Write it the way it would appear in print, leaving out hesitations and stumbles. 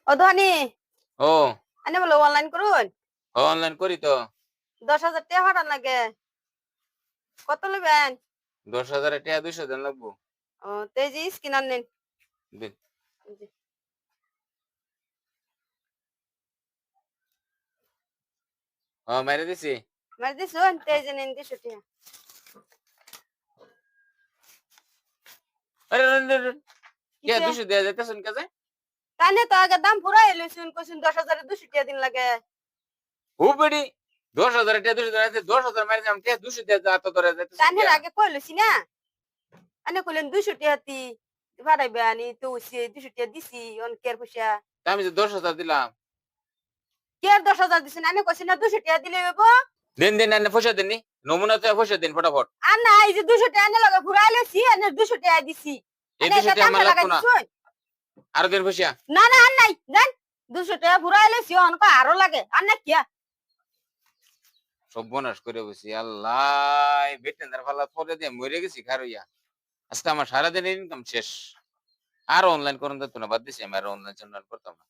ও ধনী ও আনে বলো অনলাইন করুন অনলাইন করি তো 10,000 টাকা ভাড়া লাগে কত নেবেন 10,000 টাকা 200 দিন লাগবো ও তেজি স্ক্যানার নেন দিন। মেরে দিছি মার দিছুন তেজি নেন 200 টাকা আরে কে কিসে 200 দেয়া যাইতেছেন কাজে তানে তো আগে দাম ফুরাই লইছুন কইছুন 10,000 এ 200 টাকা দিন লাগে ও বেডি 10,000 টাকা 200 দেয়া 10,000 মেরে দাম টাকা 200 দেয়া যা তো ধরে যাইতেছেন তানের আগে কই লইছি না আনে কইলেন 200 টাকা তি ভাড়াইবে আনি তো সে 200 টাকা দিছি অন কের পয়সা আমি যে 10,000 দিলাম কের 10,000 দিছেন আনে কইছেন না 200 টাকা দিলে হইব দিন দিন আনে পয়সা দিননি নমুনা তো পয়সা দিন ফটাফট আর না এই যে 200 টাকা আনে লগে ফুরাই লইছি আনে 200 টাকা দিছি এই আনে 200 এটা টাকা আমার কামটা লাগাই লাগতো না দিছুন আরো দিন পয়সা না না আর নাই জান 200 টাকা ফুরাই লইছি অনক আরো লাগে আর না কিয়া সর্বনাশ করে বসি আল্লাহ বেটেন্দার ফালা পরে দিয়ে মরে গেছি খারইয়া আজকে আমার সারাদিনের ইনকাম শেষ আর অনলাইন করুন তো না বাদ দিছি আমি আর অনলাইন করতাম না